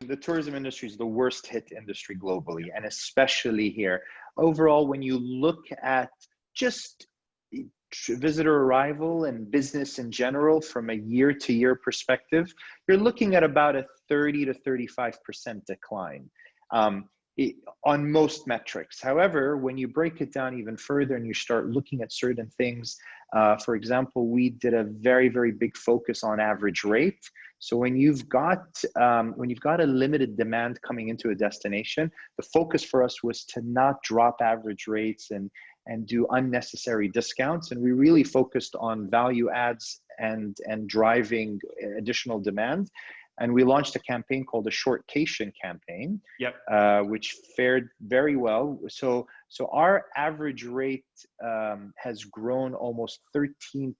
The tourism industry is the worst hit industry globally, and especially here. Overall, when you look at just visitor arrival and business in general from a year-to-year perspective, you're looking at about a 30 to 35% decline on most metrics. However, when you break it down even further and you start looking at certain things, for example, we did a very, very big focus on average rate. So when you've got a limited demand coming into a destination, the focus for us was to not drop average rates and do unnecessary discounts. And we really focused on value adds and driving additional demand. And we launched a campaign called the Shortcation campaign, which fared very well. So our average rate has grown almost 13%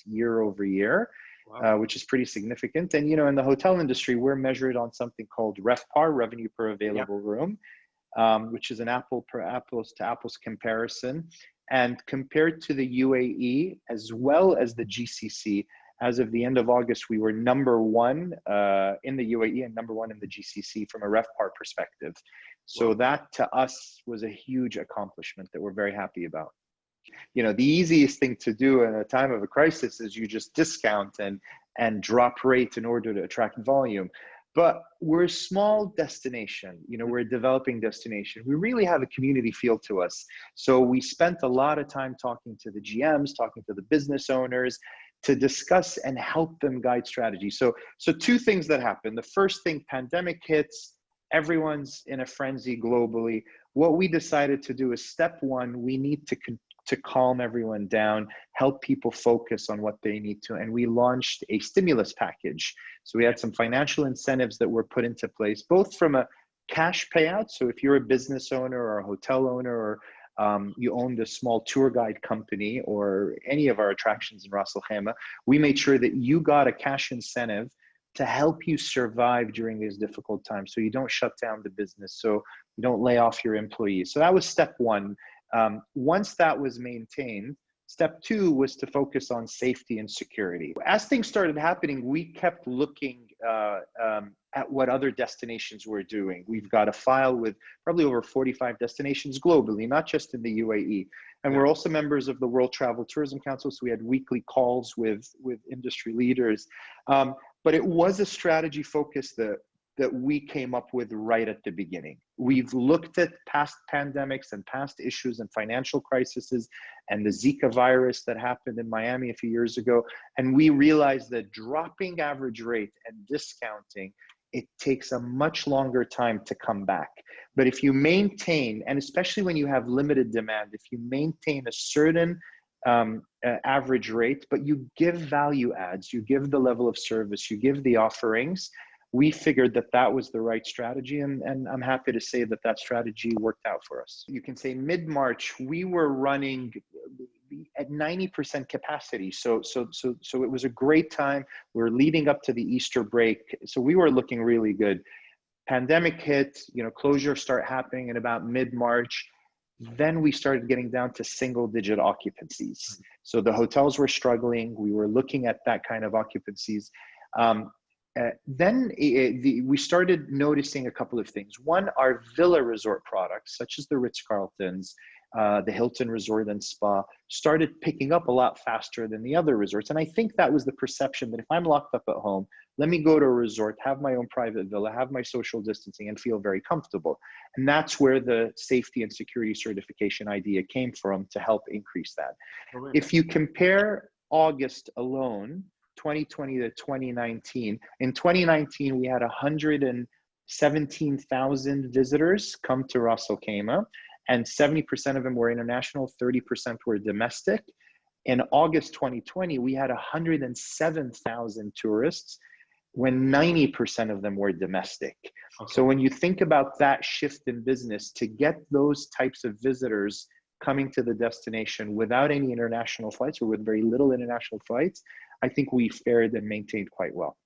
year over year. Wow. Which is pretty significant. And, you know, in the hotel industry, we're measured on something called RevPAR, revenue per available room, which is an apples to apples comparison. And compared to the UAE, as well as the GCC, as of the end of August, we were number one in the UAE and number one in the GCC from a RevPAR perspective. So that to us was a huge accomplishment that we're very happy about. You know, the easiest thing to do in a time of a crisis is you just discount and drop rate in order to attract volume. But we're a small destination, you know, we're a developing destination. We really have a community feel to us. So we spent a lot of time talking to the GMs, talking to the business owners to discuss and help them guide strategy. So two things that happened. The first thing, pandemic hits, everyone's in a frenzy globally. What we decided to do is step one, we need to calm everyone down, help people focus on what they need to. And we launched a stimulus package. So we had some financial incentives that were put into place, both from a cash payout. So if you're a business owner or a hotel owner, or you owned a small tour guide company or any of our attractions in Ras Al Khaimah, we made sure that you got a cash incentive to help you survive during these difficult times. So you don't shut down the business, so you don't lay off your employees. So that was step one. Once that was maintained, step two was to focus on safety and security. As things started happening, we kept looking at what other destinations were doing. We've got a file with probably over 45 destinations globally, not just in the UAE. And we're also members of the World Travel Tourism Council, so we had weekly calls with industry leaders. But it was a strategy focus that we came up with right at the beginning. We've looked at past pandemics and past issues and financial crises and the Zika virus that happened in Miami a few years ago. And we realized that dropping average rate and discounting, it takes a much longer time to come back. But if you maintain, and especially when you have limited demand, if you maintain a certain average rate, but you give value adds, you give the level of service, you give the offerings, we figured that that was the right strategy, and I'm happy to say that that strategy worked out for us. You can say mid-March, we were running at 90% capacity. So it was a great time. We were leading up to the Easter break. So we were looking really good. Pandemic hit, you know, closures start happening in about mid-March. Then we started getting down to single-digit occupancies. So the hotels were struggling. We were looking at that kind of occupancies. Then we started noticing a couple of things. One, our villa resort products, such as the Ritz-Carltons, the Hilton Resort and Spa, started picking up a lot faster than the other resorts. And I think that was the perception that if I'm locked up at home, let me go to a resort, have my own private villa, have my social distancing, and feel very comfortable. And that's where the safety and security certification idea came from, to help increase that. If you compare August alone, 2020 to 2019. In 2019, we had 117,000 visitors come to Ras Al Khaimah, and 70% of them were international, 30% were domestic. In August 2020, we had 107,000 tourists, when 90% of them were domestic. Okay. So when you think about that shift in business, to get those types of visitors coming to the destination without any international flights, or with very little international flights, I think we fared and maintained quite well.